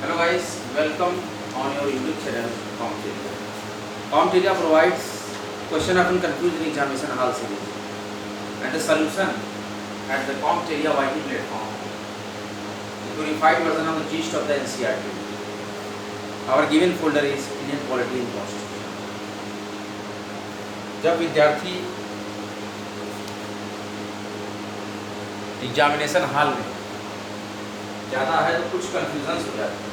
Hello guys, welcome on your YouTube channel CompTeria. CompTeria provides question often confused in examination hall series and the solution at the CompTeria YT platform. The purified version of the gist of the NCERT. Our given folder is Indian Polity and Constitution. जब विद्यार्थी examination hall में ज़्यादा है तो कुछ confusions हो जाते हैं।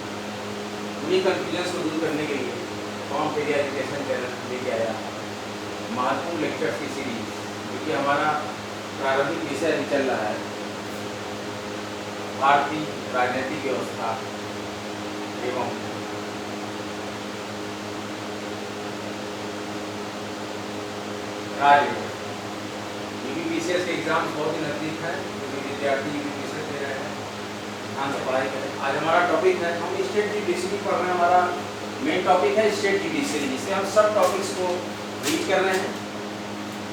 उन्हीं कन्फ्यूजन्स को दूर करने के लिए CompTeria एजुकेशन चैनल लेके आया महत्वपूर्ण लेक्चर्स की सीरीज, क्योंकि हमारा प्रारंभिक विषय भी चल रहा है भारतीय राजनीतिक व्यवस्था एवं राज्य यूपीपीसीएस के एग्जाम बहुत ही नजदीक है, क्योंकि विद्यार्थी यूपीपीसीएस दे रहे हैं, ध्यान से पढ़ाई करें। आज हमारा टॉपिक है, हम स्टेट जुडिशरी पढ़ रहे हैं। हमारा मेन टॉपिक है स्टेट जुडिशरी, जिससे हम सब टॉपिक्स को रीड कर रहे हैं।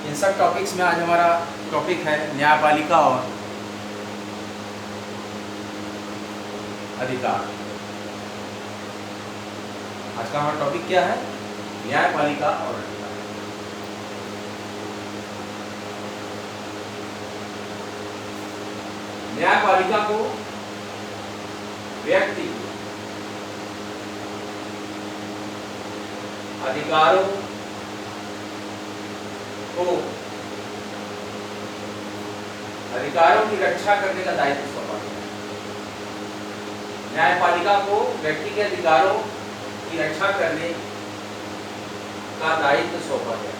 इन सब टॉपिक्स में आज हमारा टॉपिक है न्यायपालिका और अधिकार। आज का हमारा टॉपिक क्या है? न्यायपालिका और अधिकार। न्यायपालिका को व्यक्ति अधिकारों की रक्षा करने का दायित्व सौंपा गया। न्यायपालिका को व्यक्ति के अधिकारों की रक्षा करने का दायित्व सौंपा गया।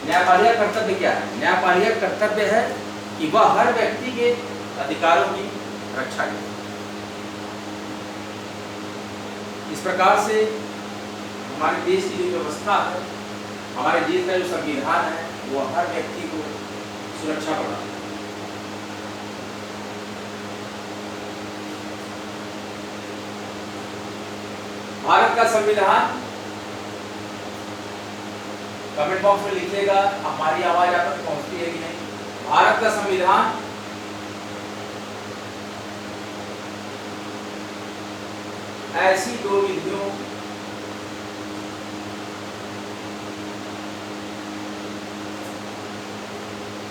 न्यायपालिका कर्तव्य क्या है? न्यायपालिका कर्तव्य है कि वह हर व्यक्ति के अधिकारों की रक्षा करे। इस प्रकार से हमारे देश की जो व्यवस्था है, हमारे देश का जो संविधान है, वो हर व्यक्ति को सुरक्षा प्रदान करता है। भारत का संविधान, कमेंट बॉक्स में लिखिएगा हमारी आवाज आप तक पहुंचती है कि नहीं। भारत का संविधान ऐसी दो विधियों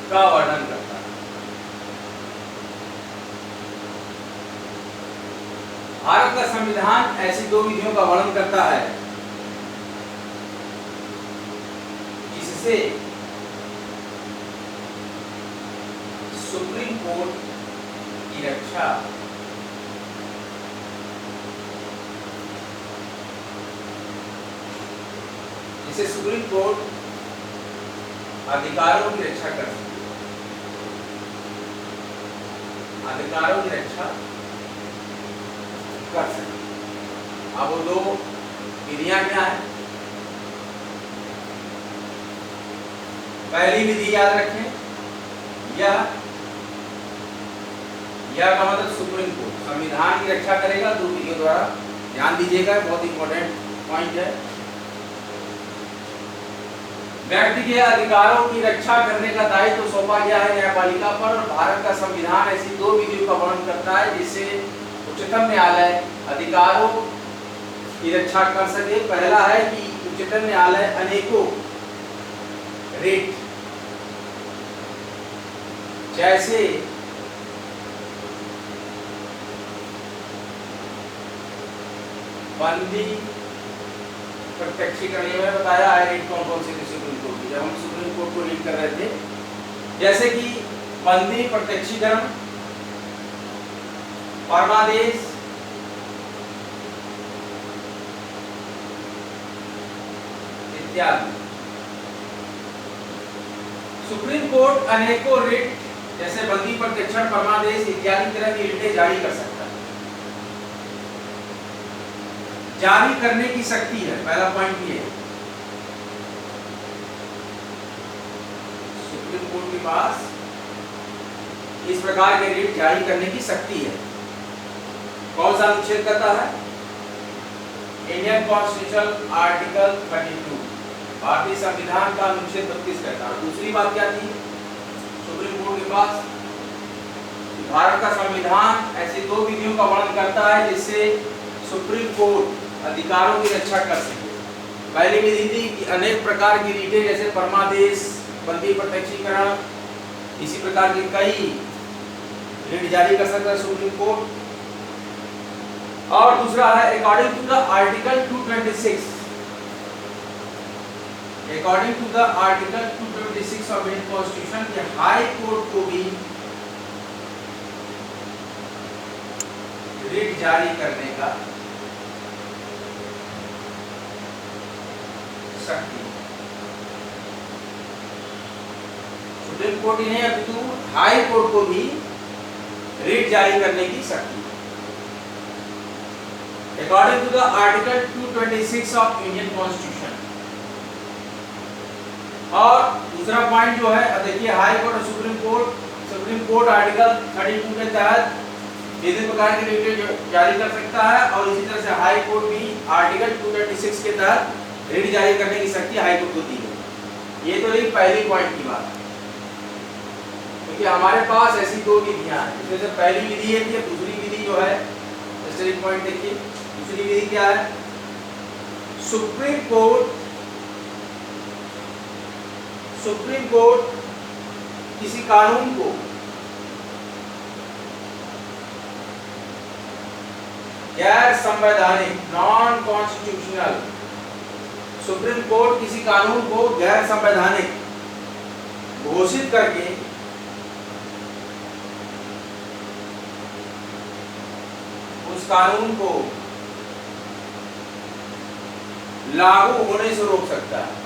का वर्णन करता है। भारत का संविधान ऐसी दो विधियों का वर्णन करता है जिससे सुप्रीम कोर्ट की रक्षा सुप्रीम कोर्ट अधिकारों की रक्षा कर सकती है। अधिकारों की रक्षा कर सकती है। अब वो दो विधियां क्या है? पहली विधि याद रखें, यह का मतलब सुप्रीम कोर्ट संविधान की रक्षा करेगा दो विधियों द्वारा। ध्यान दीजिएगा, बहुत इंपॉर्टेंट पॉइंट है। व्यक्ति के अधिकारों की रक्षा करने का दायित्व सौंपा गया है न्यायपालिका पर। भारत का संविधान ऐसी दो विधियों का वर्णन करता है जिससे उच्चतम न्यायालय अधिकारों की रक्षा कर सके। पहला है कि उच्चतम न्यायालय अनेकों रिट जैसे बंदी प्रत्यक्षीकरण, ये मैंने बताया है रिट कौन कौन से सुप्रीम कोर्ट की, जब हम सुप्रीम कोर्ट को रीड कर रहे थे, जैसे कि बंदी प्रत्यक्षीकरण, परमादेश, इत्यादि। सुप्रीम कोर्ट अनेकों रिट जैसे बंदी प्रत्यक्षण, परमादेश इत्यादि तरह की रिटें जारी कर सकता है। जारी करने की शक्ति है, पहला पॉइंट ये है। सुप्रीम कोर्ट के पास इस प्रकार के रिट जारी करने की शक्ति है। कौन सा अनुच्छेद करता है? इंडियन कॉन्स्टिट्यूशन आर्टिकल 32 भारतीय संविधान का अनुच्छेद 32 कहता है। दूसरी बात क्या थी सुप्रीम कोर्ट के पास, भारत का संविधान ऐसी दो विधियों का वर्णन करता है जिससे सुप्रीम कोर्ट अधिकारों की रक्षा कर सके। पहली विधि थी कि अनेक प्रकार की रीटें जैसे परमादेश, बंदी प्रत्यक्षीकरण, इसी प्रकार के कई रीट जारी कर सकता है सुप्रीम कोर्ट। और दूसरा है according to the article 226, according to the article 226 of Indian constitution के हाई कोर्ट को भी रीट जारी करने का शक्ति। सुप्रीम कोर्ट ही नहीं अपितु हाई कोर्ट को भी रीट जारी करने की शक्ति। According to the article 226 of Indian constitution. और दूसरा पॉइंट जो है देखिए हाई कोर्ट और सुप्रीम कोर्ट आर्टिकल 32 के तहत विभिन्न प्रकार की रीटें जारी कर सकता है और इसी तरह से हाई कोर्ट भी आर्टिकल 226 के तहत रीट जारी करने की शक्ति हाई कोर्ट को दी है। ये तो रही पहली पॉइंट की बात, क्योंकि हमारे पास ऐसी दो विधियां हैं, इसमें से पहली विधि है कि दूसरी विधि जो है एक पॉइंट देखिए, दूसरी विधि क्या है, सुप्रीम कोर्ट किसी कानून को गैर संवैधानिक नॉन कॉन्स्टिट्यूशनल, सुप्रीम कोर्ट किसी कानून को गैर संवैधानिक घोषित करके उस कानून को लागू होने से रोक सकता है।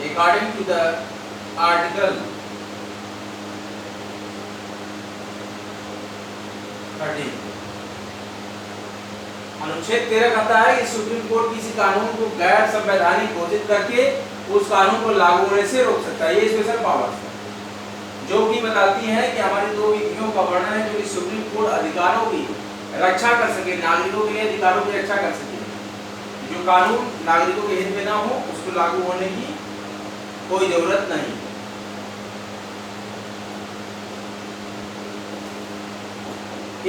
According to the article 13, अनुच्छेद 13 कहता है कि सुप्रीम कोर्ट किसी कानून को गैर संवैधानिक घोषित करके उस कानून को लागू होने से रोक सकता है। ये स्पेशल पावर्स है जो कि बताती है कि हमारी दो विधियों का वर्णन है जो कि सुप्रीम कोर्ट अधिकारों की रक्षा कर सके, नागरिकों के लिए अधिकारों की रक्षा कर सके। जो कानून नागरिकों के हित में ना हो उसको लागू होने की कोई जरूरत नहीं।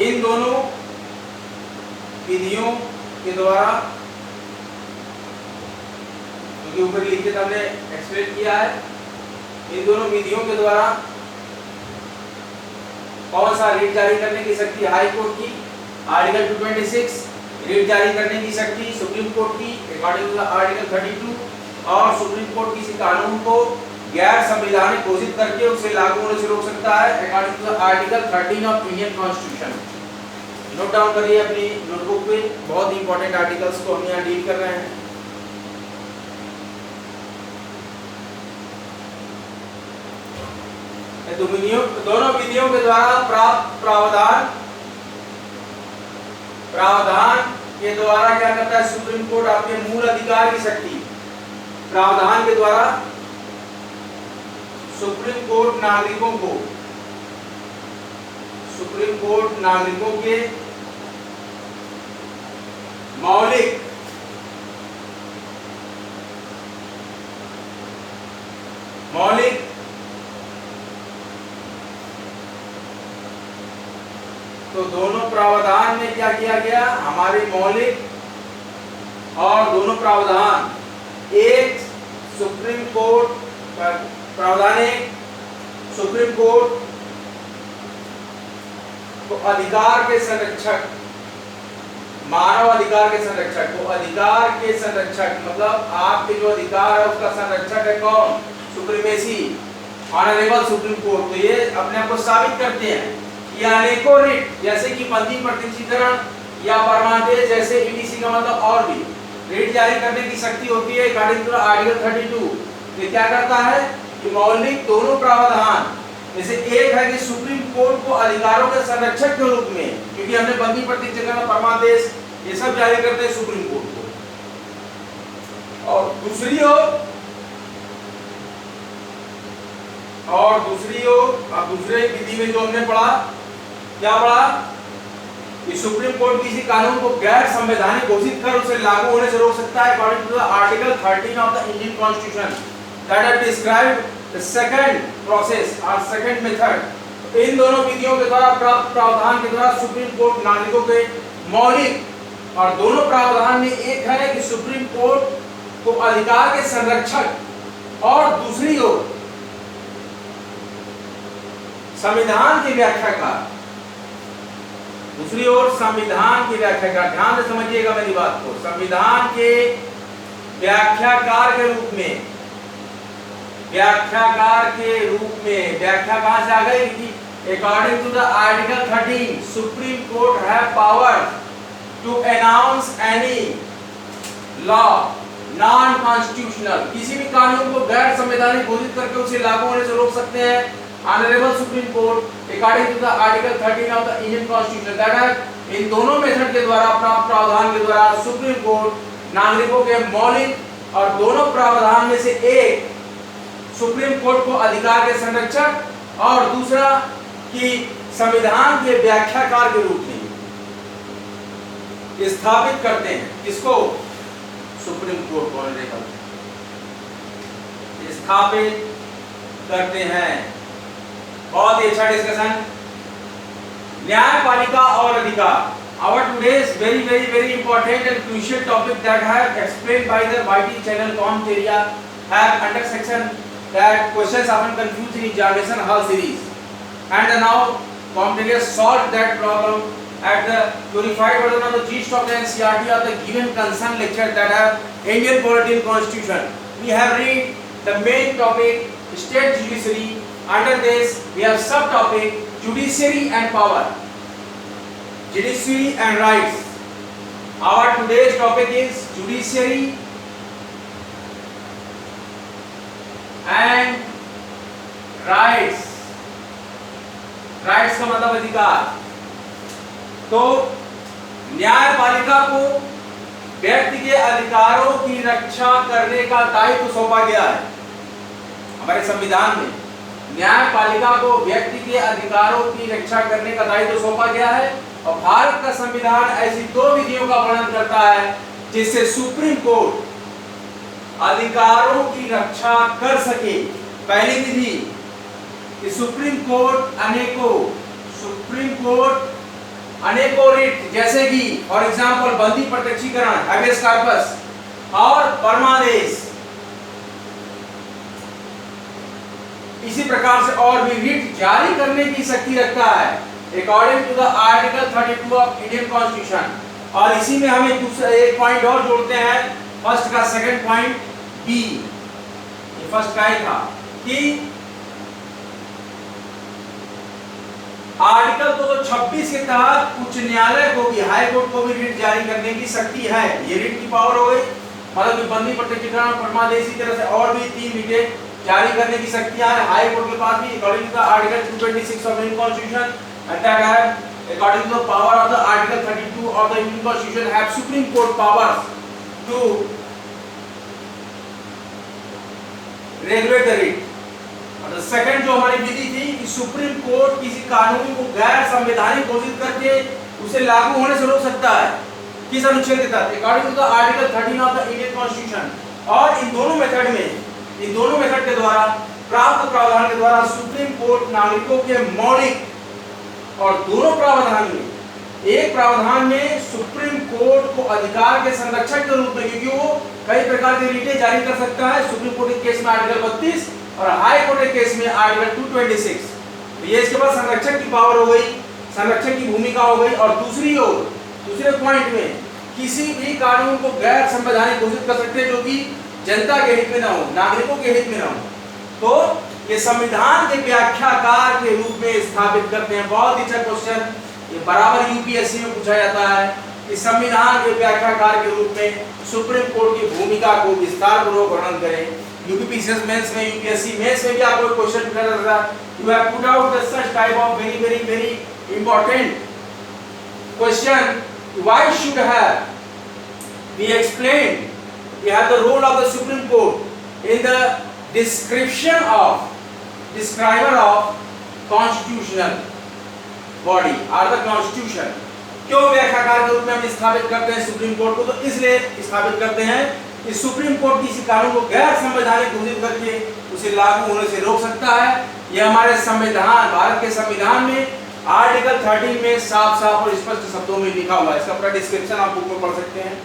इन दोनों विधियों के द्वारा, क्योंकि ऊपर लिखित हमने एक्सप्लेन किया है, इन दोनों विधियों के द्वारा कौन सा रीट जारी करने की शक्ति हाई कोर्ट की, आर्टिकल 226 रीट जारी करने की शक्ति सुप्रीम कोर्ट की अकॉर्डिंग टू आर्टिकल 32, और सुप्रीम कोर्ट किसी कानून को गैर संवैधानिक घोषित करके उसे लागू होने से रोक सकता है according to article 13 of Indian constitution. Note down करिए अपनी नोटबुक पे, बहुत इंपॉर्टेंट आर्टिकल्स को हम यहाँ डील कर रहे हैं। दोनों विधियों के द्वारा प्राप्त प्रावधान के द्वारा क्या करता है सुप्रीम कोर्ट अपने मूल अधिकार की शक्ति, प्रावधान के द्वारा सुप्रीम कोर्ट नागरिकों के मौलिक तो दोनों प्रावधान में क्या किया गया, हमारे मौलिक और दोनों प्रावधान एक सुप्रीम कोर्ट प्रावधान, एक सुप्रीम कोर्ट को अधिकार के संरक्षक, मानव अधिकार के संरक्षक को अधिकार के संरक्षक मतलब आपके जो अधिकार है उसका संरक्षक है कौन, सुप्रीमेसी, ऑनरेबल सुप्रीम कोर्ट। तो ये अपने आप को साबित करते हैं कि अनेकों रिट जैसे कि बंदी प्रत्यक्षीकरण या परमादेश जैसे ईडीसी का मतलब और भी रीट जारी करने की शक्ति होती है अकॉर्डिंग टू आर्टिकल 32। ये क्या करता है कि मौलिक दोनों प्रावधान जैसे एक है कि सुप्रीम कोर्ट को अधिकारों के संरक्षक के रूप में, क्योंकि हमने बंदी प्रत्यक्षीकरण परमादेश ये सब जारी करते हैं सुप्रीम कोर्ट को, और दूसरी ओर और दूसरी ओर अब दूसरे विधि में जो हमने पढ़ा, क्या पढ़ा कि सुप्रीम कोर्ट किसी कानून को गैर संवैधानिक घोषित कर उसे लागू होने से रोक सकता है according to the article 13 of the Indian constitution that have described the second process और सेकंड मेथड। इन दोनों विधियों के द्वारा प्राप्त प्रावधान के द्वारा सुप्रीम कोर्ट नागरिकों के मौलिक और दोनों प्रावधान में एक है कि सुप्रीम कोर्ट को अधिकार के संरक्षक और दूसरी ओर संविधान की व्याख्याकार, दूसरी ओर संविधान की व्याख्याकार, ध्यान से समझिएगा मेरी बात को, संविधान के व्याख्याकार के रूप में, व्याख्याकार के रूप में, व्याख्या कहां से आ गई कि according to the article 13 supreme court have power to announce any law non constitutional, किसी भी कानून को गैर संवैधानिक घोषित करके उसे लागू होने से रोक सकते हैं honourable supreme court according to the article 13 of the Indian constitution that है। इन दोनों मेथड के द्वारा प्राप्त प्रावधान के द्वारा सुप्रीम कोर्ट नागरिकों के मौलिक और दोनों प्रावधान में से एक सुप्रीम कोर्ट को अधिकार के संरक्षक और दूसरा कि संविधान के व्याख्याकार के रूप में स्थापित करते हैं। किसको? सुप्रीम कोर्ट को स्थापित करते हैं। बहुत ही अच्छा डिस्कशन। न्यायपालिका और अधिकार, our today's very important and crucial topic that have explained by the YT channel CompTeria have under section that questions often confused in examination hall series, and now CompTeria solved that problem at the purified version of the gist of the NCERT of the given concern lecture that have Indian polity and constitution. We have read the main topic state judiciary. Under this we have subtopic judiciary and power, judiciary and rights. Our today's topic is judiciary and rights. Rights का मतलब अधिकार। तो न्यायपालिका को व्यक्ति के अधिकारों की रक्षा करने का दायित्व सौंपा गया है। हमारे संविधान में न्यायपालिका को व्यक्ति के अधिकारों की रक्षा करने का दायित्व सौंपा गया है और भारत का संविधान ऐसी दो विधियों का वर्णन करता है जिससे सुप्रीम कोर्ट अधिकारों की रक्षा कर सके। पहली विधि कि सुप्रीम कोर्ट अनेकों रिट जैसे कि फॉर एग्जांपल बंदी प्रत्यक्षीकरण, हैबेस कॉर्पस और परमादेश, इसी प्रकार से और भी रिट जारी करने की शक्ति रखता है according to the article 32 of Indian constitution. और इसी में हम एक पॉइंट और जोड़ते हैं, फर्स्ट का सेकंड पॉइंट बी। ये फर्स्ट का ही था कि आर्टिकल 226 के तहत उच्च न्यायालय को भी, हाई कोर्ट को भी रिट जारी करने की शक्ति है। ये रिट की पावर हो गई, मतलब कि बंदी प्रत्यक्षीकरण, परमादेश, इसी तरह से और भी 3 रिटें जारी करने की शक्तियां है हाई कोर्ट के पास भी according to the article 226 of Indian constitution, and that है according to the power of the article 32 of the Indian constitution have Supreme Court powers to regulate the writ. और सेकंड जो हमारी विधि थी कि supreme court किसी कानून को गैर संवैधानिक घोषित करके उसे लागू होने से रोक सकता है। किस अनुच्छेद के तहत? According to the article 13 of the Indian constitution. और इन दोनों मेथड के द्वारा प्राप्त प्रावधान के द्वारा सुप्रीम कोर्ट नागरिकों के मौलिक और दोनों प्रावधान में, एक प्रावधान में सुप्रीम कोर्ट को अधिकार के संरक्षक के रूप में, क्योंकि वो कई प्रकार के रिटें जारी कर सकता है, सुप्रीम कोर्ट के केस में आर्टिकल 32 और हाई कोर्ट के केस में आर्टिकल 226। तो ये इसके पास संरक्षक की पावर हो गई, संरक्षक की भूमिका हो गई। और दूसरी ओर दूसरे पॉइंट में किसी भी कानून को गैर संवैधानिक घोषित कर सकते हैं जो कि जनता के हित में ना हो, नागरिकों के हित में ना हो, तो ये संविधान के व्याख्याकार के रूप में स्थापित करते हैं। बहुत ही अच्छा क्वेश्चन, ये बराबर यूपीएससी में पूछा जाता है कि संविधान के व्याख्याकार के रूप में सुप्रीम कोर्ट की भूमिका को विस्तार पूर्वक वर्णन करें। यूपीपीसीएस मेंस में, यूपीएससी मेंस में भी आपको क्वेश्चन पूछा जाता है। You have put out the such type of very important question. Why should have we explain we have the role of the Supreme Court in the description of describer of constitutional body और the constitution. क्यों व्याख्याकार के रूप में हम स्थापित करते हैं सुप्रीम कोर्ट को? तो इसलिए स्थापित करते हैं कि सुप्रीम कोर्ट किसी कानून को गैर संवैधानिक घोषित करके उसे लागू होने से रोक सकता है। यह हमारे संविधान, भारत के संविधान में आर्टिकल 13 में साफ साफ और स्पष्ट शब्दों में लिखा हुआ है। इसका पूरा डिस्क्रिप्शन आप बुक में पढ़ सकते हैं।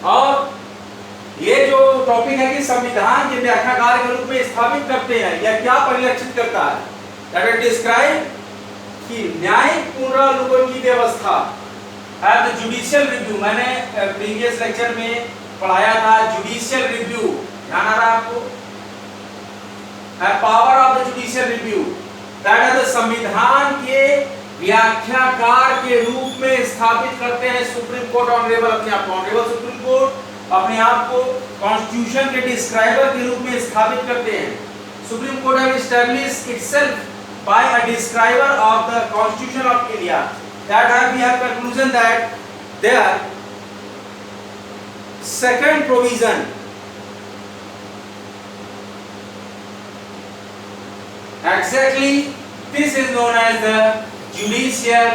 और ये जो टॉपिक है कि संविधान के व्याख्याकार के रूप में स्थापित करते हैं, यह क्या परिलक्षित करता है? दैट इट डिस्क्राइब कि न्यायिक पुनरावलोकन की व्यवस्था है द जुडिशियल रिव्यू। मैंने प्रीवियस लेक्चर में पढ़ाया था जुडिशियल रिव्यू, ध्यान आ रहा है आपको? Power of the judicial review that है संविधान के व्याख्याकार के रूप में स्थापित करते हैं सुप्रीम कोर्ट। ऑनरेबल अपने आप को, ऑनरेबल सुप्रीम कोर्ट अपने आप को कॉन्स्टिट्यूशन के डिस्क्राइबर के रूप में स्थापित करते हैं। Supreme court have established itself by a describer of the Constitution of India, that we have conclusion that their second provision exactly this is known as the judicial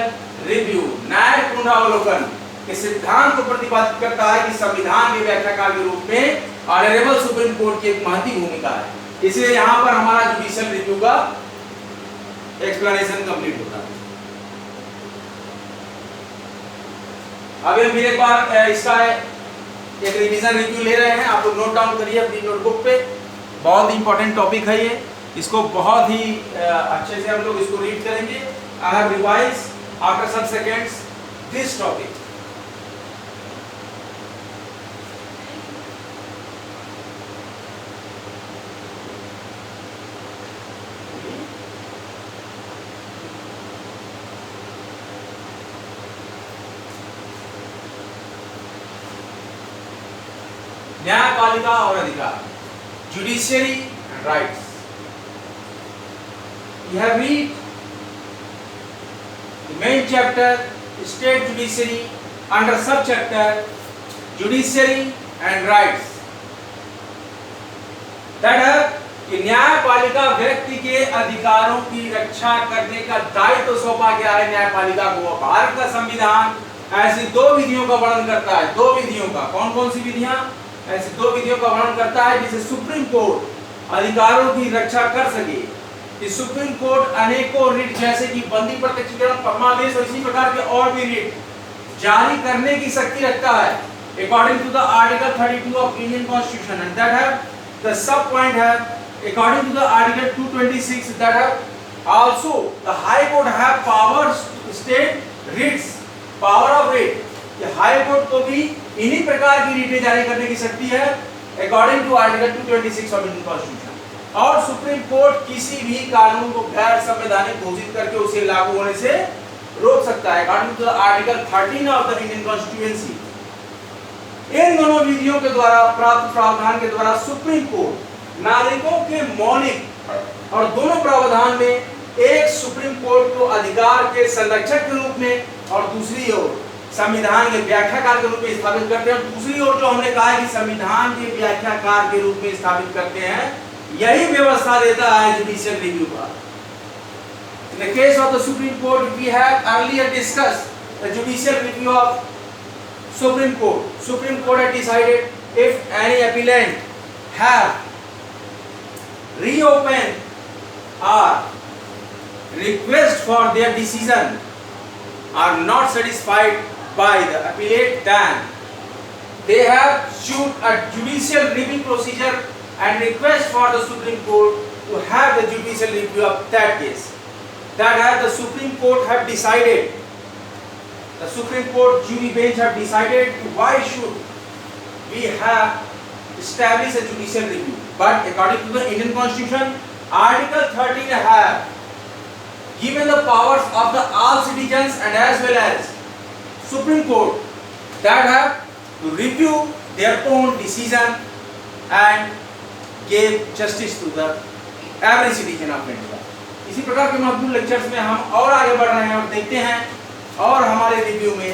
review। न्याय पुनरावलोकन के सिद्धांत को प्रतिपादित करता है कि संविधान के व्याख्याकार के रूप में ऑनरेबल सुप्रीम कोर्ट की एक महती भूमिका है। इसलिए यहाँ पर हमारा जुडिशियल रिव्यू का एक्सप्लेनेशन कंप्लीट होता है। अभी हम फिर एक बार इसका एक रिवीजन रिव्यू ले रहे हैं। आप लोग नोट डाउन करिए अपनी नोटबुक पे। बहुत ही इंपॉर्टेंट टॉपिक है ये, इसको बहुत ही अच्छे से हम लोग इसको रीड करेंगे। I have revise after some seconds this topic. न्यायपालिका और अधिकार, judiciary and rights. You have read the main chapter state judiciary under subchapter judiciary and rights that है कि न्यायपालिका व्यक्ति के अधिकारों की रक्षा करने का दायित्व सौंपा गया है न्यायपालिका को। भारत का संविधान ऐसी दो विधियों का वर्णन करता है। दो विधियों का, कौन कौन सी विधियां? ऐसी दो विधियों का वर्णन करता है जिसे सुप्रीम कोर्ट अधिकारों की रक्षा कर सके। कि सुप्रीम कोर्ट अनेकों रिट जैसे कि बंदी प्रत्यक्षीकरण, परमादेश और इसी प्रकार के और भी रिट जारी करने की शक्ति रखता है according to the article 32 of Indian constitution and that है द सब पॉइंट है according to the article 226 that है also the High Court have powers to state writs, power of writ. ये हाई कोर्ट को भी इन्हीं प्रकार की रीटें जारी करने की शक्ति है according to article 226 of Indian constitution. और सुप्रीम कोर्ट किसी भी कानून को गैर संवैधानिक घोषित करके उसे लागू होने से रोक सकता है according to article 13 of the Indian constituency. इन दोनों विधियों के द्वारा प्राप्त प्रावधान के द्वारा सुप्रीम कोर्ट नागरिकों के मौलिक और दोनों प्रावधान में एक सुप्रीम कोर्ट को अधिकार के संरक्षक के रूप में और दूसरी ओर संविधान के व्याख्याकार के रूप में स्थापित करते हैं। दूसरी ओर जो हमने कहा है कि संविधान के व्याख्याकार के रूप में स्थापित करते हैं, यही व्यवस्था देता है जुडिशियल रिव्यू का। In the case of the Supreme Court, we have earlier discussed the judicial review of Supreme Court. Supreme Court had decided if any appellant have reopened or request for their decision are not satisfied by the appellate, then they have issued a judicial review procedure and request for the Supreme Court to have the judicial review of that case. That has the Supreme Court have decided, the Supreme Court jury bench have decided why should we have established a judicial review. But according to the Indian Constitution, Article 13 have given the powers of the all citizens and as well as Supreme Court that have to review their own decision and give justice to the every citizen of India. इसी प्रकार के महत्वपूर्ण lectures में हम और आगे बढ़ रहे हैं और देखते हैं और हमारे रिव्यू में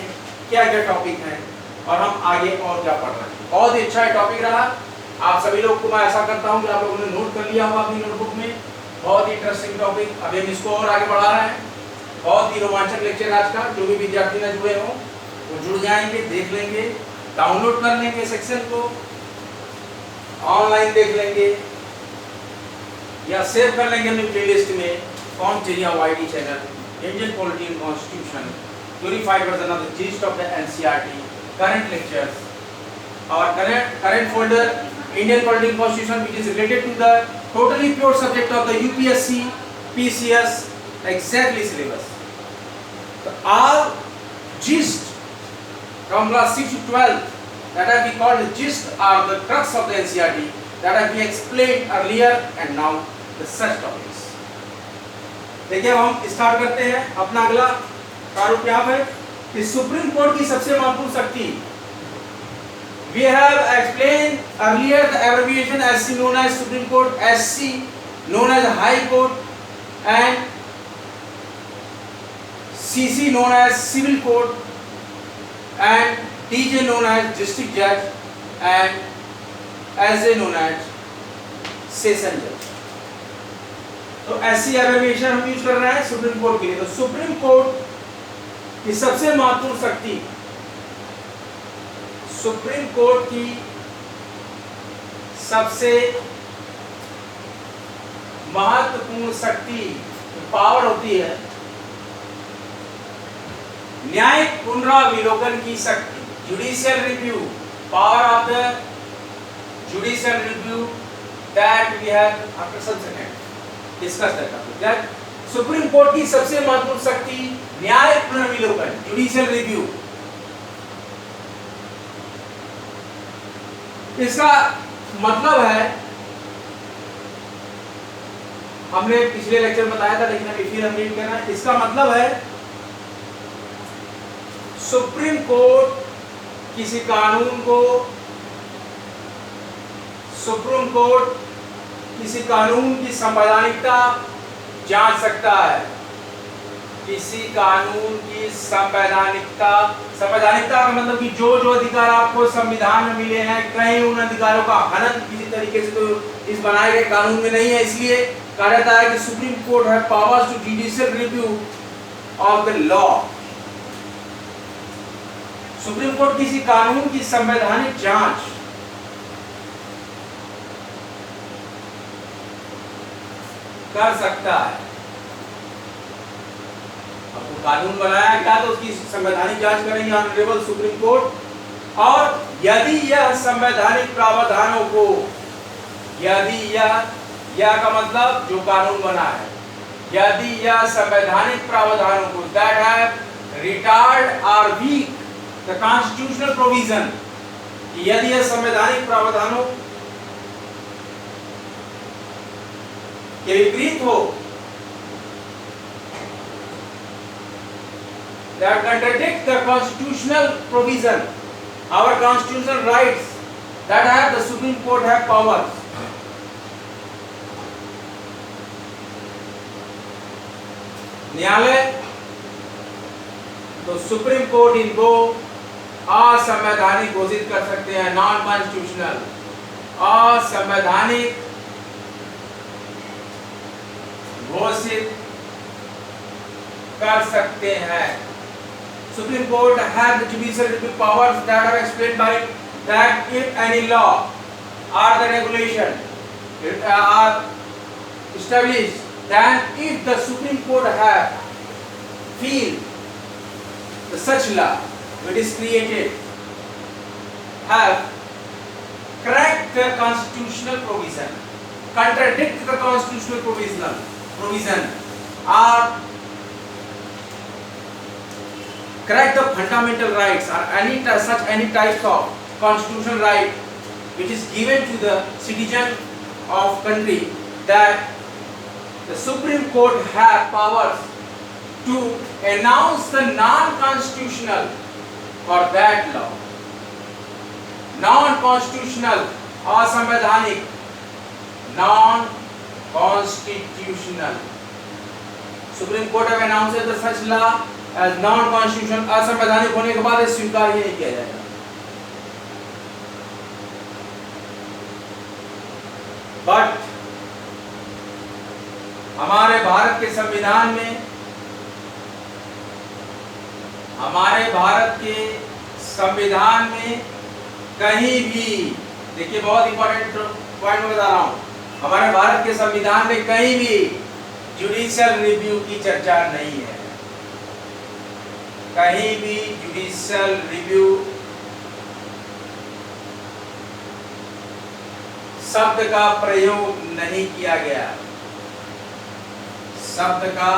क्या क्या टॉपिक है और हम आगे और क्या पढ़ रहे हैं। बहुत ही अच्छा टॉपिक रहा। आप सभी लोग को मैं ऐसा करता हूं कि आप लोगों ने नोट कर लिया होगा अपनी नोटबुक में। बहुत ही इंटरेस्टिंग टॉपिक, अभी हम इसको और आगे बढ़ा रहे हैं। बहुत ही रोमांचक लेक्चर आज का। जो भी विद्यार्थी न जुड़े हों वो जुड़ जाएंगे, देख लेंगे, डाउनलोड कर लेंगे सेक्शन को, ऑनलाइन देख लेंगे या सेव कर लेंगे अपनी प्लेलिस्ट में। कॉम्टेरिया वाईडी channel, Indian polity and constitution, purified version of the gist of the NCERT, current lectures, और current folder Indian Political and Constitution, which is related to the totally pure subject of the UPSC PCS exactly syllabus. So all gist from class 6 to 12 that have been called gist are the crux of the NCERT that have been explained earlier and now the such topics. देखिए अब हम start करते हैं अपना अगला प्रारूप यहाँ पर कि सुप्रीम कोर्ट की सबसे महत्वपूर्ण शक्ति। We have explained earlier the abbreviation SC known as Supreme Court, SC known as High Court, and CC known as Civil Court, and DJ known as District Judge, and SJ known as Session Judge. तो SC abbreviation हम use कर रहे हैं supreme court के लिए। तो supreme court की सबसे महत्वपूर्ण शक्ति, सुप्रीम कोर्ट की सबसे महत्वपूर्ण शक्ति पावर होती है न्यायिक पुनराविलोकन की शक्ति, judicial review, power of the judicial review that we have after some second discuss that. Supreme court की सबसे महत्वपूर्ण शक्ति न्यायिक पुनराविलोकन, जुडिशियल रिव्यू। इसका मतलब है, हमने पिछले लेक्चर में बताया था लेकिन अभी फिर हम रीड कर रहे हैं। इसका मतलब है सुप्रीम कोर्ट किसी कानून को, सुप्रीम कोर्ट किसी कानून की संवैधानिकता जांच सकता है। किसी कानून की संवैधानिकता, संवैधानिकता का मतलब कि जो जो अधिकार आपको संविधान में मिले हैं, कहीं उन अधिकारों का हनन किसी तरीके से तो इस बनाए गए कानून में नहीं है। इसलिए कहा जाता है कि सुप्रीम कोर्ट है powers to judicial review of the law. Supreme court किसी कानून की संवैधानिक जांच कर सकता है। कानून बनाया क्या तो उसकी संवैधानिक जांच करेंगे ऑनरेबल सुप्रीम कोर्ट। और यदि यह संवैधानिक प्रावधानों को, यदि यह का मतलब जो कानून बना है, यदि यह संवैधानिक प्रावधानों को दैट हैव रिटार्ड और वीक द कॉन्स्टिट्यूशनल प्रोविजन, यदि यह संवैधानिक प्रावधानों के विपरीत हो, that contradict the constitutional provision, our constitutional rights that have the Supreme Court have powers. न्यायालय तो सुप्रीम कोर्ट इनको असंवैधानिक घोषित कर सकते हैं, नॉन कॉन्स्टिट्यूशनल, असंवैधानिक घोषित कर सकते हैं। Supreme Court has the judicial review powers that are explained by that if any law or the regulation are established, then if the Supreme Court have feel such law which is created have cracked the constitutional provision, contradict the constitutional provision or correct the fundamental rights or any types of constitutional right which is given to the citizen of country, that the Supreme Court have powers to announce the non-constitutional for that law, non-constitutional असंवैधानिक, non-constitutional supreme court have announced that such law as non constitutional, असंवैधानिक होने के बाद स्वीकार ही नहीं किया जाएगा। But हमारे भारत के संविधान में, कहीं भी, देखिए बहुत इंपॉर्टेंट पॉइंट मैं बता रहा हूं, हमारे भारत के संविधान में कहीं भी जुडिशियल रिव्यू की चर्चा नहीं है। कहीं भी जुडिशियल रिव्यू शब्द का प्रयोग नहीं किया गया। शब्द का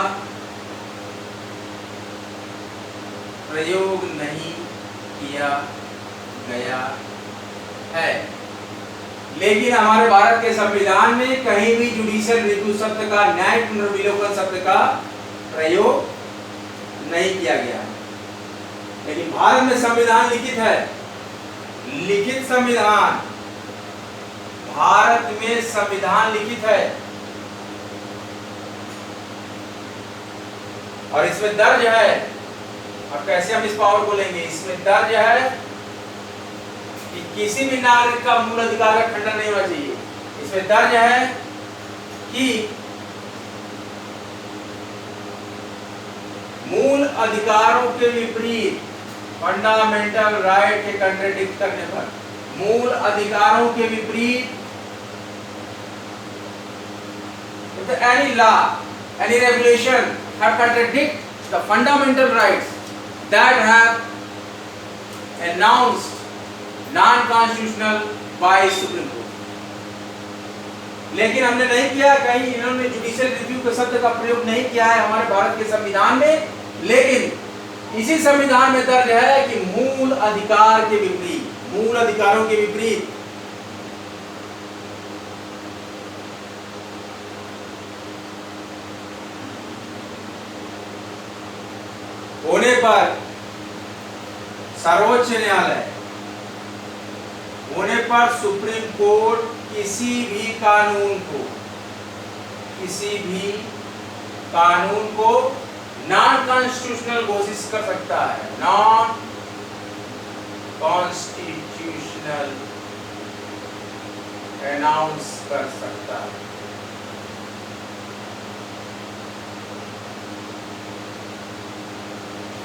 प्रयोग नहीं किया गया है। लेकिन हमारे भारत के संविधान में कहीं भी जुडिशियल रिव्यू शब्द का, न्यायिक पुनर्विलोकन शब्द का प्रयोग नहीं किया गया। लेकिन भारत में संविधान लिखित है, लिखित संविधान, भारत में संविधान लिखित है और इसमें दर्ज है। अब कैसे हम इस पावर को लेंगे? इसमें दर्ज है कि किसी भी नागरिक का मूल अधिकार का खंडन नहीं होना चाहिए। इसमें दर्ज है कि मूल अधिकारों के विपरीत, फंडामेंटल राइट के कंट्राडिक्ट करने पर, मूल अधिकारों के विपरीत any law, any regulation have contradict the fundamental rights that have announced non-constitutional by Supreme Court। लेकिन हमने नहीं किया, कहीं इन्होंने जुडिशियल रिव्यू के शब्द का प्रयोग नहीं किया है हमारे भारत के संविधान में। लेकिन इसी संविधान में दर्ज है कि मूल अधिकार के विपरीत, मूल अधिकारों के विपरीत होने पर सर्वोच्च न्यायालय, होने पर सुप्रीम कोर्ट किसी भी कानून को नॉन कॉन्स्टिट्यूशनल घोषित कर सकता है, नॉन कॉन्स्टिट्यूशनल अनाउंस कर सकता है।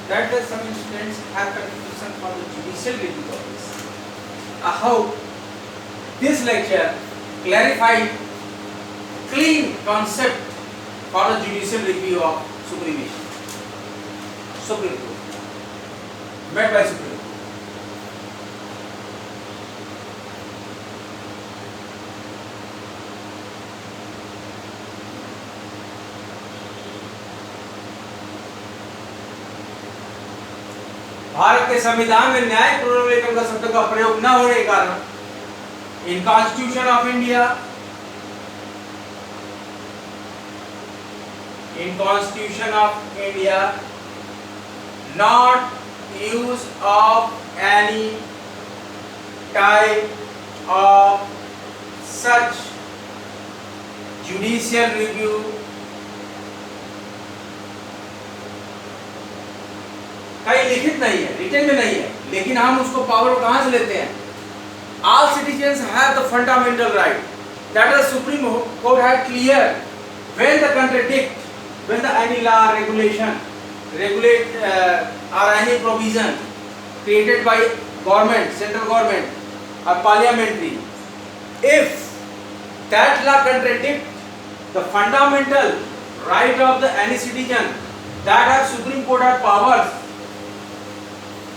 That some students have confusion for the judicial review process. I hope this lecture clarified clean concept for the judicial review of Supreme Court, met by Supreme Court. Bharat के संविधान में न्यायिक पुनर्विलोकन का शब्द का प्रयोग न होने के कारण in constitution of India, not use of any type of such judicial review कहीं लिखित नहीं है, रिटन में नहीं है, लेकिन हम उसको पावर कहां से लेते हैं? All citizens have the fundamental right that the Supreme Court had cleared when the contradict, when the any law, regulation, regulate or any provision created by government, central government or parliamentary, if that law contradict the fundamental right of the any citizen, that have Supreme Court have powers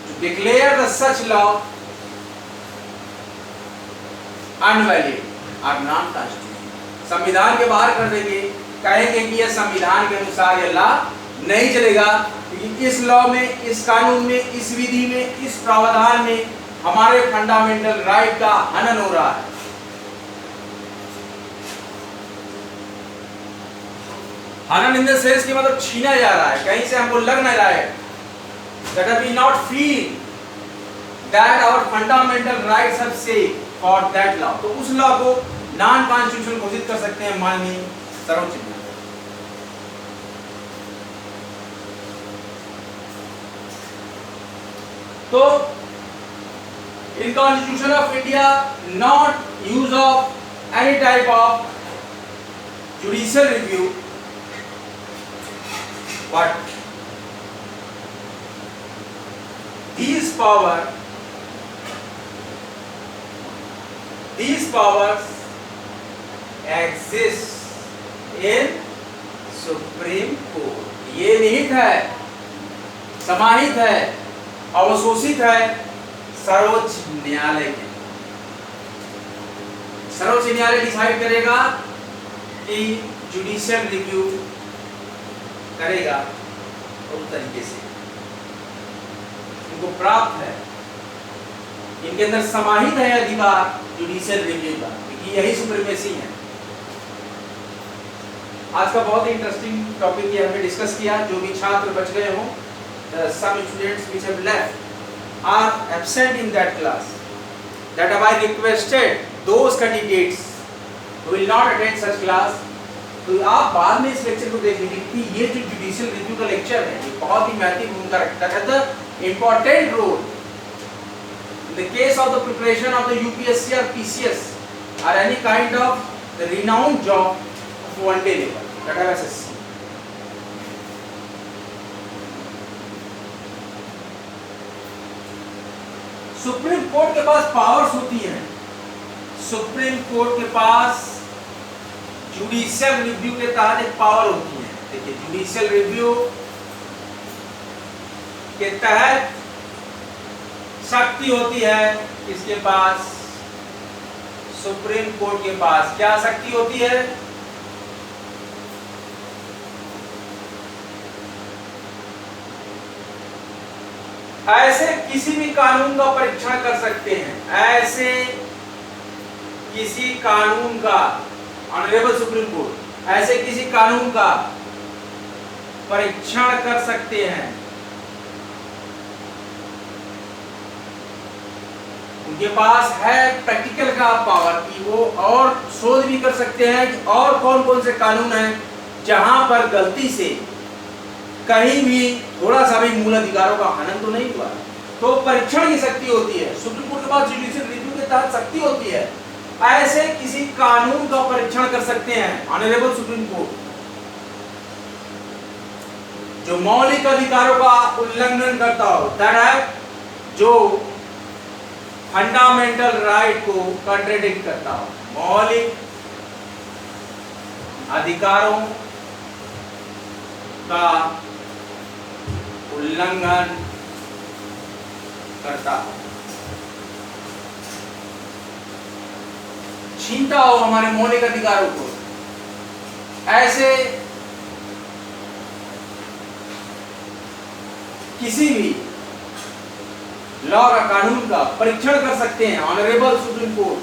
to declare the such law invalid और non constitutional, संविधान के बाहर कर देंगे, कहेंगे कि यह संविधान के अनुसार यह लॉ नहीं चलेगा, क्योंकि इस लॉ में, इस कानून में, इस विधि में, इस प्रावधान में हमारे फंडामेंटल राइट का हनन हो रहा है। हनन इन द सेंस की मतलब छीना जा रहा है, कहीं से हमको लग नहीं रहा है that we not feel that our fundamental rights have say for that law, तो उस लॉ को नॉन कॉन्स्टिट्यूशनल घोषित कर सकते हैं माननीय सर्वोच्च न्यायालय। तो in Constitution of India, not use of any type of judicial review, but these powers exist in Supreme Court. ये निहित है, समाहित है, अवशोषित है सर्वोच्च न्यायालय के। सर्वोच्च न्यायालय डिसाइड करेगा कि जुडिशियल रिव्यू करेगा उस तरीके से इनको प्राप्त है, इनके अंदर समाहित है अधिकार जुडिशियल रिव्यू का, क्योंकि यही सुप्रीमेसी है। आज का बहुत ही इंटरेस्टिंग टॉपिक ये हमने डिस्कस किया। जो भी छात्र बच गए हों, some students which have left are absent in that class, that have I requested those candidates who will not attend such class, तो आप बाद में इस लेक्चर को देख लीजिए कि ये जो जुडिशियल रिव्यू का लेक्चर है ये बहुत ही महत्वपूर्ण भूमिका रखता है। The important role in the case of the preparation of the UPSC or PCS or any kind of the renowned job of one day level, that are SSC. Supreme court के पास powers होती हैं। Supreme court के पास judicial review के तहत एक power होती है। देखिए, जुडिशियल रिव्यू के तहत शक्ति होती है किसके पास? सुप्रीम कोर्ट के पास। क्या शक्ति होती है? ऐसे किसी भी कानून का परीक्षण कर सकते हैं। ऐसे किसी कानून का, ऑनरेबल सुप्रीम कोर्ट ऐसे किसी कानून का परीक्षण कर सकते हैं। उनके पास है प्रैक्टिकल का पावर कि वो और शोध भी कर सकते हैं कि और कौन कौन से कानून हैं जहां पर गलती से कहीं भी थोड़ा सा भी मूल अधिकारों का हनन तो नहीं हुआ। तो परीक्षण की शक्ति होती है। सुप्रीम कोर्ट के पास जुडिशियल रिव्यू के तहत शक्ति होती है। ऐसे किसी कानून का परीक्षण कर सकते हैं ऑनरेबल सुप्रीम कोर्ट जो मौलिक अधिकारों का उल्लंघन करता हो, दैट है जो फंडामेंटल राइट को कॉन्ट्रडिक्ट करता हो, मौलिक अधिकारों का उल्लंघन करता हो, छीनता हो हमारे मौलिक अधिकारों को। ऐसे किसी भी लॉ का, कानून का परीक्षण कर सकते हैं ऑनरेबल सुप्रीम कोर्ट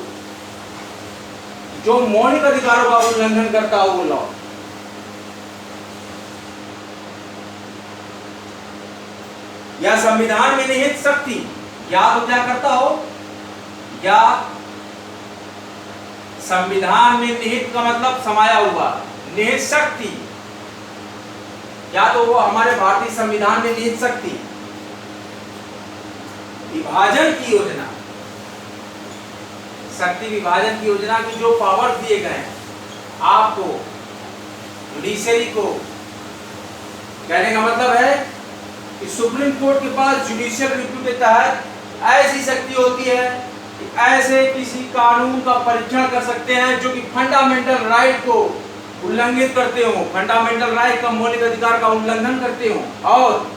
जो मौलिक अधिकारों का उल्लंघन करता हो वो लॉ। या संविधान में निहित शक्ति, या तो क्या करता हो, या संविधान में निहित का मतलब समाया हुआ, निहित शक्ति, या तो वो हमारे भारतीय संविधान में निहित शक्ति, विभाजन की योजना, शक्ति विभाजन की योजना की जो पावर दिए गए हैं आपको, जुडिशरी को, कहने का मतलब है कि सुप्रीम कोर्ट के पास जुडिशियल रिव्यू के तहत ऐसी शक्ति होती है कि ऐसे किसी कानून का परीक्षण कर सकते हैं जो कि फंडामेंटल राइट को उल्लंघित करते हो, फंडामेंटल राइट का, मौलिक अधिकार का उल्लंघन करते हो, और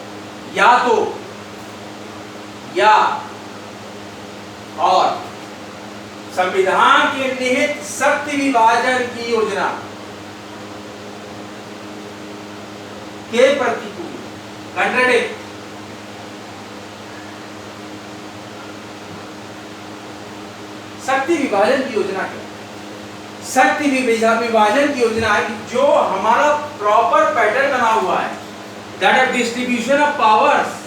या तो या और संविधान के निहित शक्ति विभाजन की योजना के प्रतिकूल, कंट्राडिक्ट, शक्ति विभाजन की योजना क्या? शक्ति विभाजन की योजना है कि जो हमारा प्रॉपर पैटर्न बना हुआ है, दैट है distribution of powers,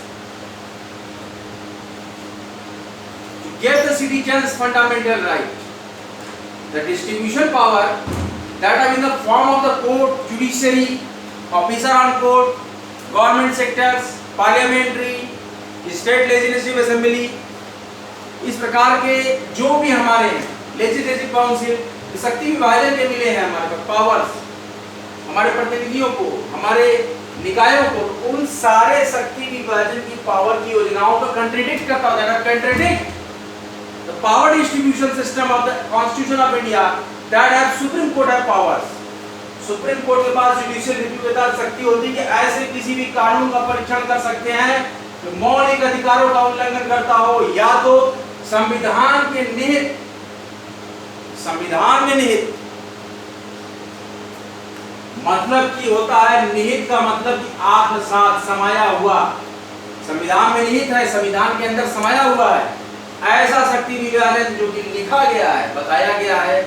give the citizens fundamental right. The distribution power that are in the form of the court, judiciary, officer on court, government sectors, parliamentary, state legislative assembly, इस प्रकार के जो भी हमारे लेजिस्लेटिव काउंसिल, शक्ति विभाजन के मिले हैं हमारे पावर्स, हमारे प्रतिनिधियों को, हमारे निकायों को, उन सारे शक्ति विभाजन की पावर की योजनाओं को कंट्राडिक्ट करता होता है। Contradict the power distribution system of the constitution of India that have Supreme court have powers. Supreme court के पास जुडिशियल रिव्यू के तहत शक्ति होती है कि ऐसे किसी भी कानून का परीक्षण कर सकते हैं जो मौलिक अधिकारों का उल्लंघन करता हो, या तो संविधान के निहित, संविधान में निहित मतलब की होता है, निहित का मतलब कि आत्मसात, समाया हुआ, संविधान में निहित है, संविधान के अंदर समाया हुआ है, ऐसा शक्ति विभाजन जो कि लिखा गया है, बताया गया है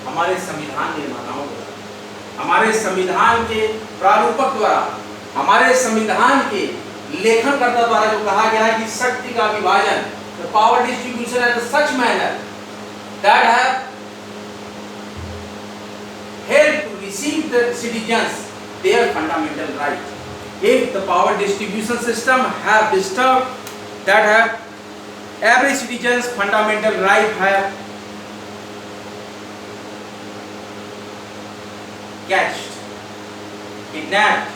हमारे संविधान निर्माताओं द्वारा, हमारे संविधान के प्रारूपक द्वारा, हमारे संविधान के लेखनकर्ता द्वारा जो कहा गया है कि शक्ति का विभाजन, the power distribution at such manner that have help to receive the citizens their fundamental right. If the power distribution system have disturbed that have every citizen's fundamental right have catched, kidnapped,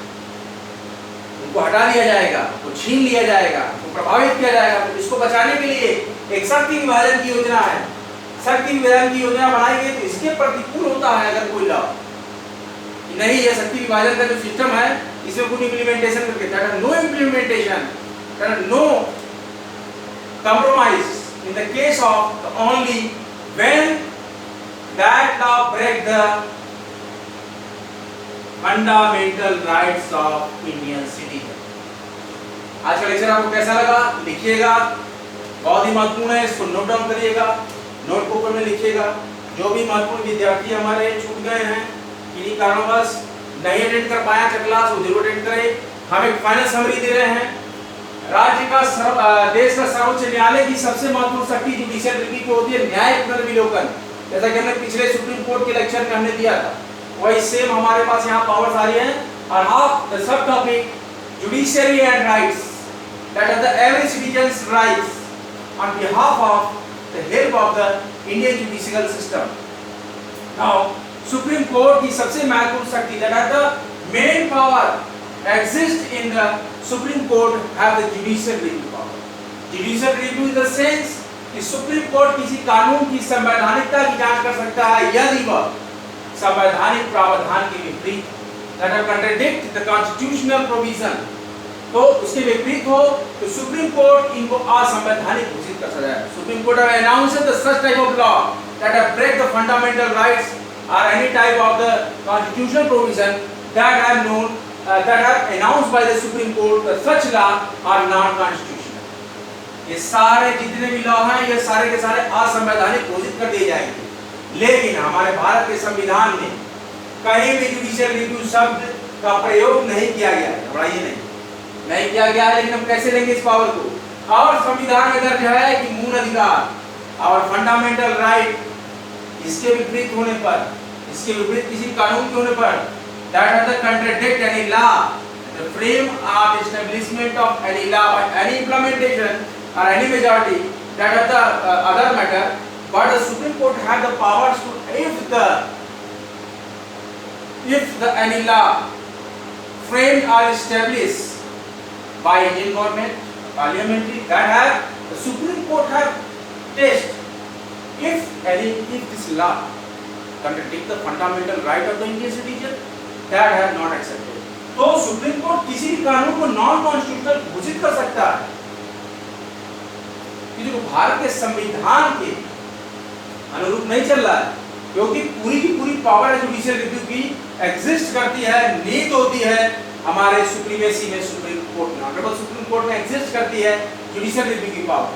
उनको हटा दिया जाएगा, उनको छीन लिया जाएगा, उनको प्रभावित किया जाएगा। तो इसको बचाने के लिए एक शक्ति विभाजन की योजना है। शक्ति विभाजन की योजना बनाई गई तो इसके प्रतिकूल होता है अगर कोई लॉ नहीं, यह शक्ति विभाजन का जो सिस्टम है इसमें कोई इम्प्लीमेंटेशन करके, that no implementation, that no compromise in the case of only when that law break the fundamental rights of Indian citizen। आज का लेक्चर आपको कैसा लगा लिखिएगा, बहुत ही महत्वपूर्ण है, इसको नोट डाउन करिएगा, नोटबुक में लिखिएगा। जो भी महत्वपूर्ण विद्यार्थी हमारे छूट गए हैं किन्हीं कारणवश नहीं अटेंड कर पाया क्लास, वो जरूर अटेंड करें। हम एक फाइनल समरी दे रहे हैं। राज्य का देश का सर्वोच्च न्यायालय की सबसे महत्वपूर्ण शक्ति जुडिशियल रिव्यू की होती है न्याय पुनर्विलोकन। जैसा कि हमने पिछले सुप्रीम कोर्ट के लेक्चर में हमने दिया था, वही सेम हमारे पास यहाँ पावर्स आ रही हैं। और half the sub topic judiciary and rights, that are the every citizens rights on behalf of the help of the Indian judicial system. Now supreme court की सबसे महत्वपूर्ण शक्ति, that are the main power exist in the Supreme Court have the judicial review power। Judicial review in the sense कि supreme court किसी कानून की संवैधानिकता की जांच कर सकता है यदि वह संवैधानिक प्रावधान के विपरीत, that are contradict the constitutional provision, तो उसके विपरीत हो तो सुप्रीम कोर्ट इनको असंवैधानिक घोषित कर सकता है। Supreme court have announced the such type of law that have break the fundamental rights or any type of the constitutional provision that have known that are announced by the Supreme Court that such law are non-constitutional। ये सारे जितने भी law हैं ये सारे के सारे असंवैधानिक घोषित कर दिए जाएंगे। लेकिन हमारे भारत के संविधान में कहीं भी जुडिशियल रिव्यू शब्द का प्रयोग नहीं किया गया है, घबराइए नहीं किया गया है। लेकिन हम कैसे लेंगे इस पावर को? और संविधान में दर्ज है कि मूल अधिकार और फंडामेंटल राइट इसके विपरीत होने पर, इसके विपरीत किसी कानून के होने पर, that are the contradict any law, the frame of establishment of any law by any implementation or any majority, that are the other matter, but the Supreme Court had the powers to if the any law framed or established by Indian government, parliamentary, that have the Supreme Court have test if this law contradict the fundamental right of the Indian citizen, that have not accepted। तो supreme court किसी भी कानून को non constitutional घोषित कर सकता है कि जो भारत के संविधान के अनुरूप नहीं चल रहा है, क्योंकि पूरी की पूरी पावर जुडिशियल रिव्यू की एग्जिस्ट करती है, नीड होती है हमारे सुप्रीमेसी में, सुप्रीम कोर्ट में, ऑनरेबल सुप्रीम कोर्ट में एग्जिस्ट करती है जुडिशियल रिव्यू की पावर।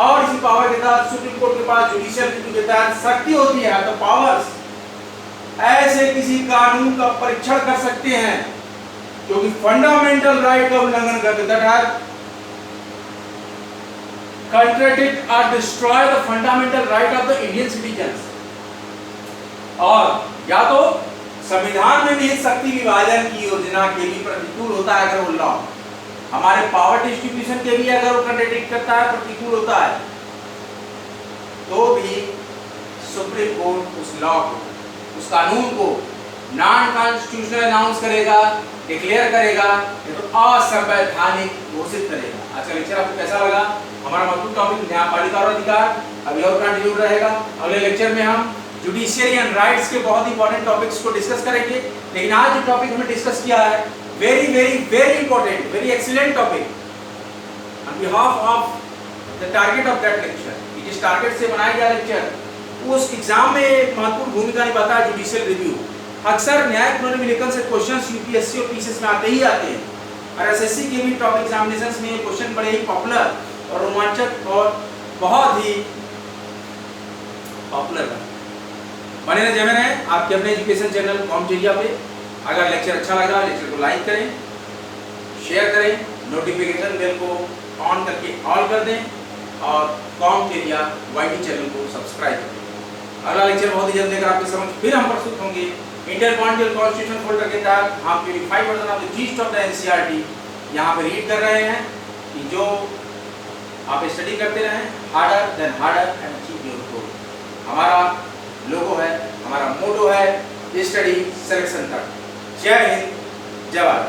और इसी पावर के तहत सुप्रीम कोर्ट के पास जुडिशियल रिव्यू के तहत शक्ति होती है, तो पावर्स ऐसे किसी कानून का परीक्षण कर सकते हैं जो कि फंडामेंटल राइट का उल्लंघन करते, that have contradict or destroy the fundamental right of the Indian citizens। और या तो संविधान में निहित शक्ति विभाजन की योजना के भी प्रतिकूल होता है अगर वो लॉ, हमारे पावर डिस्ट्रीब्यूशन के भी अगर वो कंट्राडिक्ट करता है, प्रतिकूल होता है, तो भी सुप्रीम कोर्ट उस लॉ को, उस कानून को नॉन कॉन्स्टिट्यूशनल अनाउंस करेगा, डिक्लेयर करेगा या तो असंवैधानिक घोषित करेगा। आज का लेक्चर आपको कैसा लगा? हमारा महत्वपूर्ण टॉपिक न्यायपालिका और अधिकार अभी और कंटिन्यू रहेगा। अगले लेक्चर में हम जुडिशियरी एंड राइट्स के बहुत इंपॉर्टेंट टॉपिक्स को डिस्कस करेंगे। लेकिन आज जो टॉपिक हमने डिस्कस किया है, very very very important, very excellent topic on behalf of the target of that lecture. ये जिस टारगेट से बनाया गया लेक्चर, उस एग्जाम में एक महत्वपूर्ण भूमिका निभाता है जुडिशियल रिव्यू। अक्सर न्यायिक पुनर्विलेखन से क्वेश्चंस यूपीएससी और पीसीएस में आते ही आते हैं, और एसएससी के भी टॉप एग्जामिनेशंस में ये क्वेश्चन बड़े ही पॉपुलर और रोमांचक और बहुत ही पॉपुलर है। बने रहे जमे रहे आपके अपने एजुकेशन चैनल कॉमटेरिया पे। अगर लेक्चर अच्छा लगा, लेक्चर को लाइक करें, शेयर करें, नोटिफिकेशन बेल को ऑन करके ऑल कर दें और कॉमटेरिया वाईटी चैनल को सब्सक्राइब करें। अगला लेक्चर बहुत ही जल्द लेकर आपके समझ फिर हम प्रस्तुत होंगे। इंडियन कॉन्स्टिट्यूशन फोल्डर के तहत हम 25 version of the gist of the NCERT यहाँ पे रीड कर रहे हैं कि जो आप स्टडी करते रहें, harder than harder and achieve your goal. हमारा लोगो है, हमारा मोटो है, स्टडी सिलेक्शन तक। जय हिंद, जय भारत।